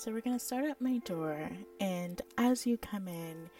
So we're going to start at my door, and as you come in,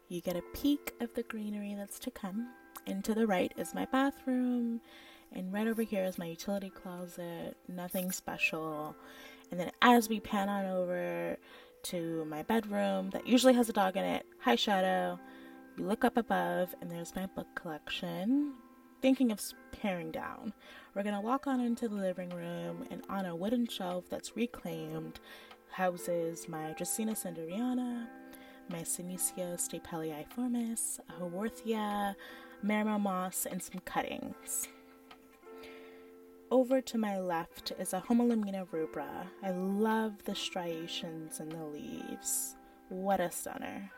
you get a peek of the greenery that's to come. And to the right is my bathroom, and right over here is my utility closet, nothing special. And then as we pan on over to my bedroom that usually has a dog in it, high shadow, you look up above and there's my book collection. Thinking of paring down. We're going to walk on into the living room, and on a wooden shelf that's reclaimed houses my Dracaena sanderiana, my Senecio stapeliiformis, a Haworthia, Marimo moss, and some cuttings. Over to my left is a Homolemina rubra. I love the striations in the leaves. What a stunner.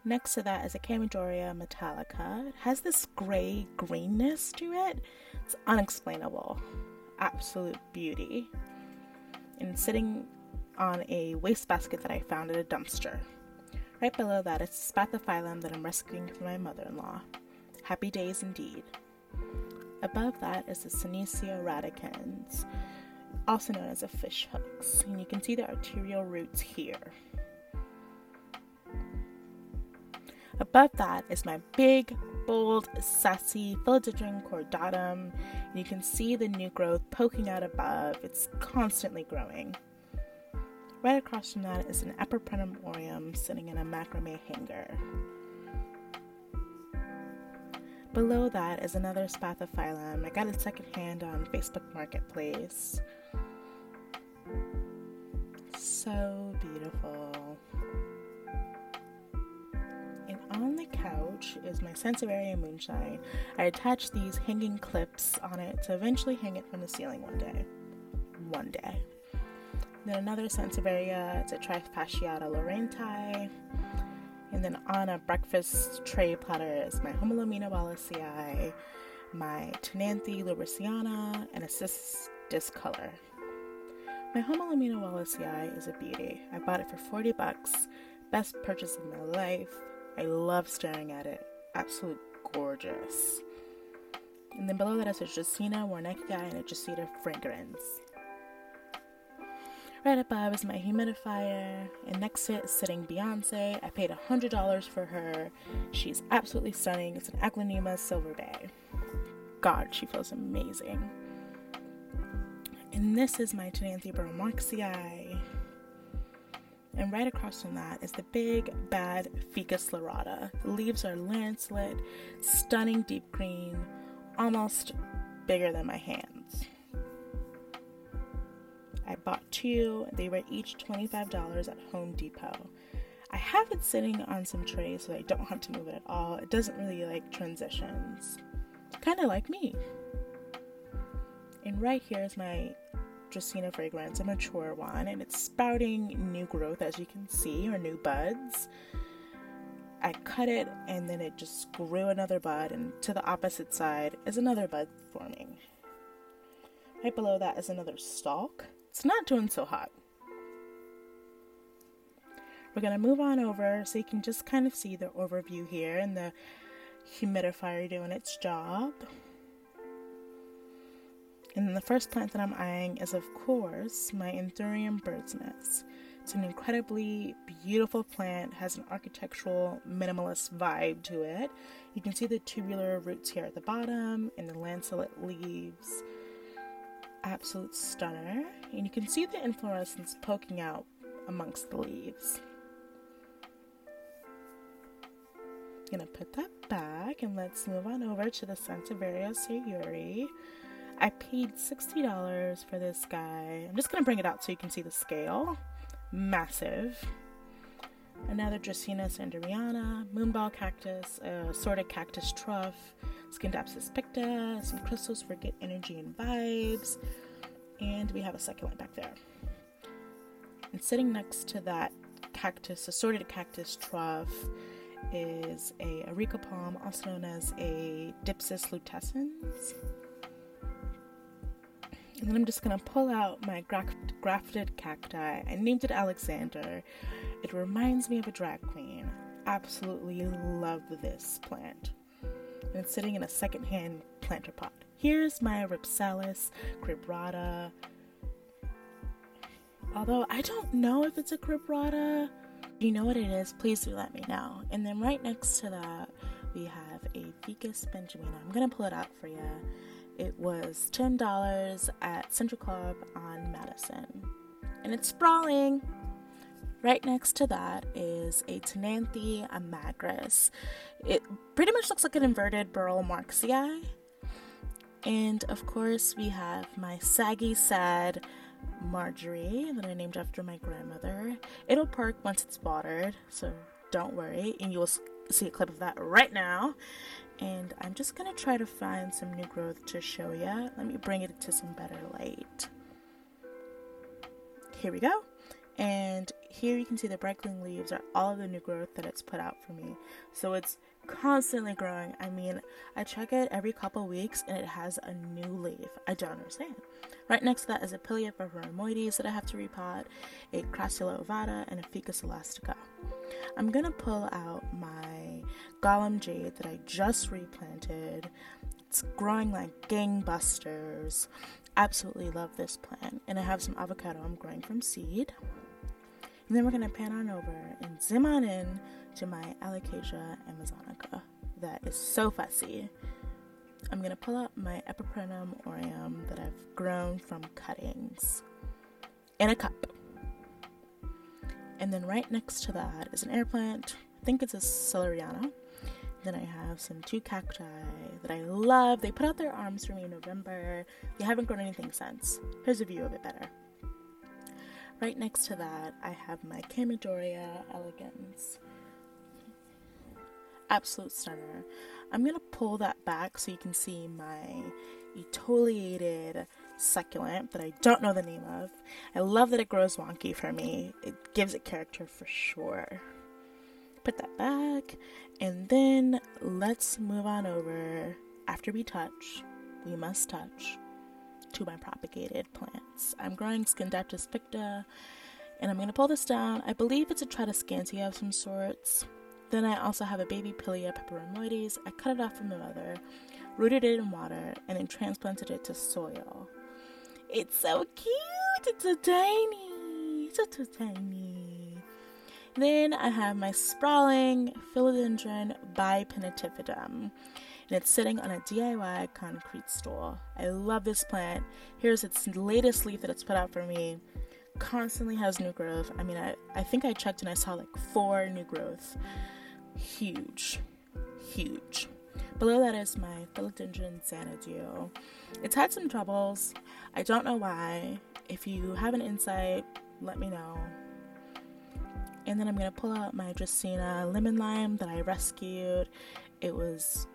Next to that is a Chamaedorea metallica. It has this gray greenness to it. It's unexplainable. Absolute beauty. And sitting on a wastebasket that I found at a dumpster. Right below that is a spathiphyllum that I'm rescuing from my mother-in-law. Happy days indeed. Above that is the Senecio radicans, also known as the fish hooks. And you can see the arterial roots here. Above that is my big, bold, sassy Philodendron cordatum. And you can see the new growth poking out above. It's constantly growing. Right across from that is an Epiprenum aureum sitting in a macrame hanger. Below that is another spathiphyllum. I got it secondhand on Facebook Marketplace. So beautiful. And on the couch is my Sansevieria moonshine. I attached these hanging clips on it to eventually hang it from the ceiling one day. One day. Then another Sansevieria, it's a Trifasciata Lawrentii. And then on a breakfast tray platter is my Homolemina wallacei, my Tenanthe lubriciana, and a cis discolor. My Homolemina wallacei is a beauty. I bought it for $40. Best purchase of my life. I love staring at it. Absolute gorgeous. And then below that is a Dracaena warneckii and a Dracaena fragrans. Right above is my humidifier, and next to it is sitting Beyonce. I paid $100 for her. She's absolutely stunning. It's an Aglaonema Silver Bay. God, she feels amazing. And this is my Tenanthe boromoxii. And right across from that is the big, bad Ficus lyrata. The leaves are lanceolate, stunning deep green, almost bigger than my hands. I bought two. They were each $25 at Home Depot. I have it sitting on some trays so I don't have to move it at all. It doesn't really like transitions. Kind of like me. And right here is my Dracaena fragrans, a mature one, and it's sprouting new growth, as you can see, or new buds. I cut it and then it just grew another bud, and to the opposite side is another bud forming. Right below that is another stalk. It's not doing so hot. We're going to move on over so you can just kind of see the overview here and the humidifier doing its job. And then the first plant that I'm eyeing is, of course, my Imperium bird's nest. It's an incredibly beautiful plant, has an architectural minimalist vibe to it. You can see the tubular roots here at the bottom and the lanceolate leaves. Absolute stunner. And you can see the inflorescence poking out amongst the leaves. Gonna put that back and let's move on over to the Sansevieria sayuri. I paid $60 for this guy. I'm just gonna bring it out so you can see the scale. Massive. Another Dracaena sanderiana, moonball cactus, assorted cactus truff, Scindapsus picta, some crystals for good energy and vibes, and we have a succulent back there. And sitting next to that cactus, assorted cactus truff, is a areca palm, also known as a Dipsis lutescens. And then I'm just going to pull out my grafted cacti. I named it Alexander. It reminds me of a drag queen. Absolutely love this plant. And it's sitting in a secondhand planter pot. Here's my Ripsalis cribrata Although I don't know if it's a Cribrata. If you know what it is, please do let me know. And then right next to that, we have a Ficus benjamina. I'm going to pull it out for you. It was $10 at Central Club on Madison. And it's sprawling. Right next to that is a Tenanthe amagris. It pretty much looks like an inverted Burl Marxii. And of course, we have my saggy sad Marjorie that I named after my grandmother. It'll perk once it's watered, so don't worry. And you will see a clip of that right now. And I'm just going to try to find some new growth to show you. Let me bring it to some better light. Here we go. And here you can see the brightening leaves are all of the new growth that it's put out for me. So it's constantly growing. I mean, I check it every couple weeks and it has a new leaf. I don't understand. Right next to that is a Pilia peperomoides that I have to repot, a Crassula ovata, and a Ficus elastica. I'm going to pull out my Golem Jade that I just replanted. It's growing like gangbusters. Absolutely love this plant. And I have some avocado I'm growing from seed. And then we're going to pan on over and zoom on in to my Alocasia amazonica that is so fussy. I'm going to pull out my Epiprenum aureum that I've grown from cuttings in a cup. And then right next to that is an air plant. I think it's a Celeriana. Then I have some 2 cacti that I love. They put out their arms for me in November. They haven't grown anything since. Here's a view of it better. Right next to that, I have my Camidoria elegans. Absolute stunner. I'm going to pull that back so you can see my etoliated succulent that I don't know the name of. I love that it grows wonky for me. It gives it character for sure. Put that back, and then let's move on over. After we must touch to my propagated plants. I'm growing Scindaptus picta, and I'm going to pull this down. I believe it's a Tradescantia of some sorts. Then I also have a baby Pilia peperomoides. I cut it off from the mother, rooted it in water, and then transplanted it to soil. It's so cute! It's so tiny! So tiny! Then I have my Sprawling Philodendron bipennatividum. And it's sitting on a DIY concrete stool. I love this plant. Here's its latest leaf that it's put out for me. Constantly has new growth. I mean, I think I checked and I saw like 4 new growth. Huge. Below that is my Philodendron Xanadu. It's had some troubles. I don't know why. If you have an insight, let me know. And then I'm going to pull out my Dracaena lemon lime that I rescued. It was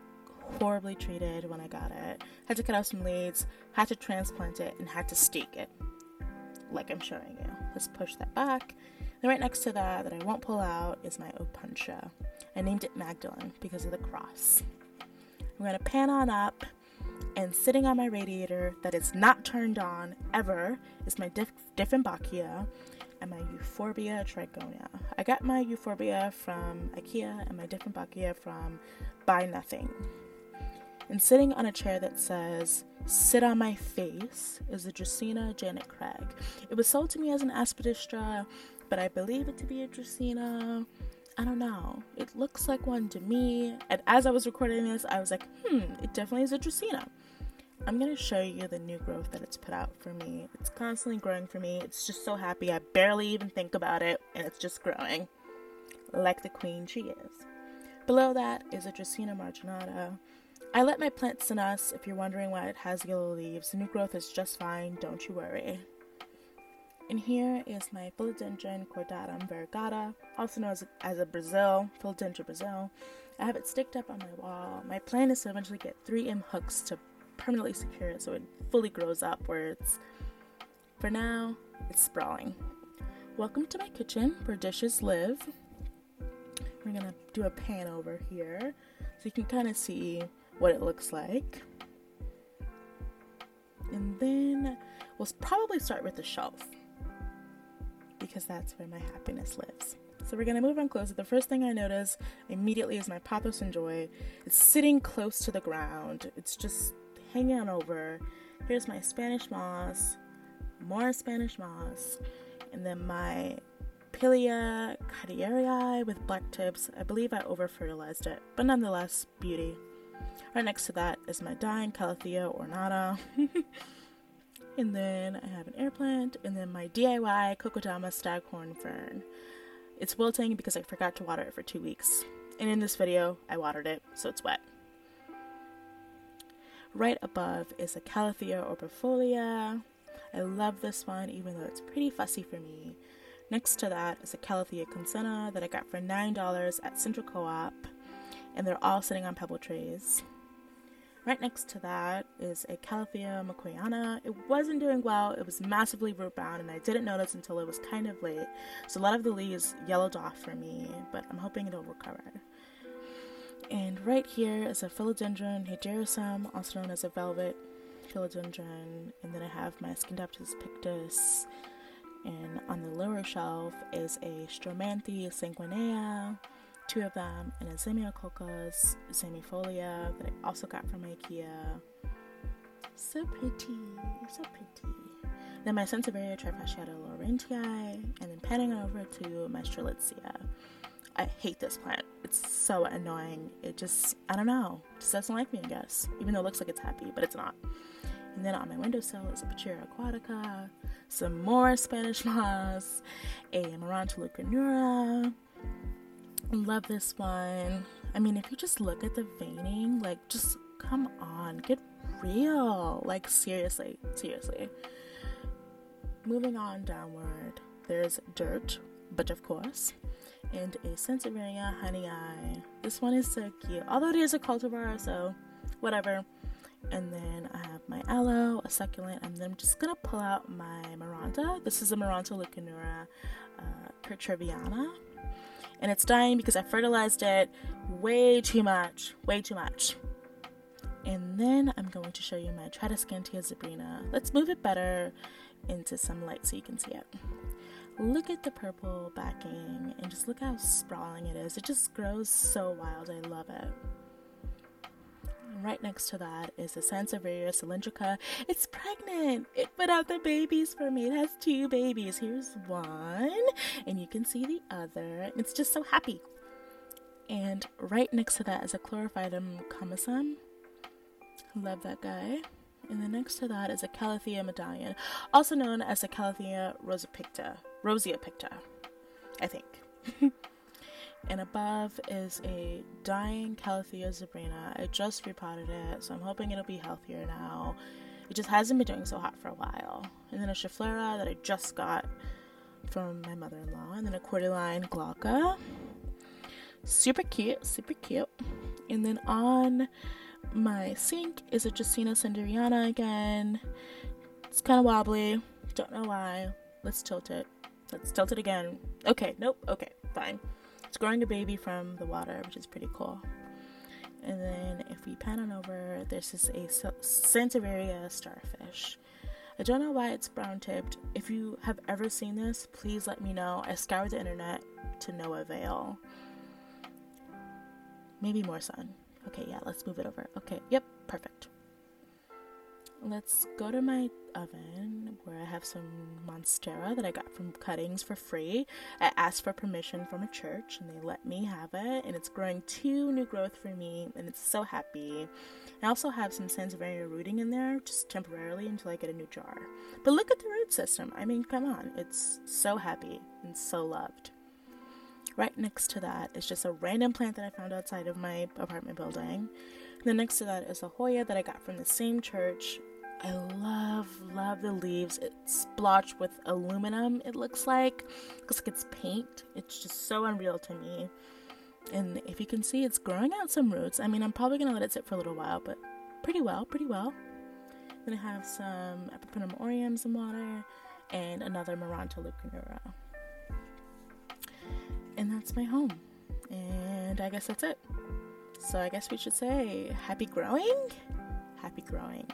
horribly treated when I got it. Had to cut out some leaves, had to transplant it, and had to stake it, like I'm showing you. Let's push that back. Then right next to that I won't pull out is my Opuntia. I named it Magdalene because of the cross. I'm going to pan on up, and sitting on my radiator that is not turned on ever is my Dieffenbachia and my Euphorbia trigonia. I got my Euphorbia from IKEA and my Dieffenbachia from Buy Nothing. And sitting on a chair that says, "Sit on my face," is the Dracaena Janet Craig. It was sold to me as an Aspidistra, but I believe it to be a Dracaena. I don't know. It looks like one to me. And as I was recording this, I was like, it definitely is a Dracaena. I'm going to show you the new growth that it's put out for me. It's constantly growing for me. It's just so happy. I barely even think about it, and it's just growing like the queen she is. Below that is a Dracaena marginata. I let my plant Sinus. If you're wondering why it has yellow leaves, the new growth is just fine, don't you worry. And here is my Philodendron cordatum variegata, also known as a Brazil, Philodendron Brazil. I have it sticked up on my wall. My plan is to eventually get 3M hooks to permanently secure it so it fully grows upwards. For now, it's sprawling. Welcome to my kitchen where dishes live. We're gonna do a pan over here so you can kind of see what it looks like. And then we'll probably start with the shelf because that's where my happiness lives. So we're gonna move on closer. The first thing I notice immediately is my Pothos and Joy. It's sitting close to the ground. It's just hanging on over. Here's my Spanish moss, more Spanish moss, And then my Pilia Cardiarii with black tips. I believe I over-fertilized it, but nonetheless, beauty. Right next to that is my dying Calathea ornata. And then I have an air plant, and then my DIY Kokodama staghorn fern. It's wilting because I forgot to water it for 2 weeks. And in this video, I watered it, so it's wet. Right above is a Calathea orbifolia. I love this one, even though it's pretty fussy for me. Next to that is a Calathea consena that I got for $9 at Central Co-op, and they're all sitting on pebble trays. Right next to that is a Calathea Makoyana. It wasn't doing well. It was massively root bound, and I didn't notice until it was kind of late. So a lot of the leaves yellowed off for me, but I'm hoping it'll recover. And right here is a Philodendron Hyderosum, also known as a velvet philodendron. And then I have my Scindapsus pictus. And on the lower shelf is a Stromanthe sanguinea, 2 of them, and a Semiococcus zemifolia that I also got from IKEA. So pretty, so pretty. Then my Sansevieria trifasciata laurentii, and then panning over to my Strelitzia. I hate this plant. It's so annoying. It just, I don't know, just doesn't like me, I guess. Even though it looks like it's happy, but it's not. And then on my windowsill is a Pachira Aquatica, some more Spanish moss, a Marantolucanura. Love this one. I mean, if you just look at the veining, like, just come on, get real. Like, seriously. Moving on downward, there's dirt, but of course, and a Sansevieria honeyi. This one is so cute, although it is a cultivar, so whatever. And then I have my aloe, a succulent, and then I'm just gonna pull out my Maranta. This is a Marantolucanura Kertreviana. And it's dying because I fertilized it way too much. And then I'm going to show you my Tradescantia zebrina. Let's move it better into some light so you can see it. Look at the purple backing and just look how sprawling it is. It just grows so wild. I love it. Right next to that is the Sansevieria cylindrica. It's pregnant. It put out the babies for me. It has 2 babies. Here's one, and you can see the other. It's just so happy. And right next to that is a Chlorophytum comissum. Love that guy. And then next to that is a Calathea Medallion, also known as a Calathea rosea picta, I think. And above is a dying Calathea zebrina. I just repotted it, so I'm hoping it'll be healthier now. It just hasn't been doing so hot for a while. And then a Schefflera that I just got from my mother-in-law. And then a Cordyline glauca. Super cute. And then on my sink is a Justina Sanderiana again. It's kind of wobbly. Don't know why. Let's tilt it. Let's tilt it again. Okay, nope. Okay, fine. It's growing a baby from the water, which is pretty cool. And then if we pan on over, this is a Sansevieria starfish. I don't know why it's brown tipped. If you have ever seen this, please let me know. I scoured the internet to no avail. Maybe more sun. Okay, yeah, let's move it over. Okay, yep, perfect. Let's go to my oven where I have some Monstera that I got from cuttings for free. I asked for permission from a church and they let me have it, and it's growing 2 new growth for me, and it's so happy. I also have some Sansevieria rooting in there just temporarily until I get a new jar. But look at the root system. I mean, come on, it's so happy and so loved. Right next to that is just a random plant that I found outside of my apartment building. And then next to that is a Hoya that I got from the same church. I love the leaves. It's splotched with aluminum, it looks like. It looks like it's paint. It's just so unreal to me. And if you can see, it's growing out some roots. I mean, I'm probably going to let it sit for a little while, but pretty well. Then I have some Epiphyllum aureum in water and another Marantolucanura. And that's my home. And I guess that's it. So I guess we should say happy growing? Happy growing.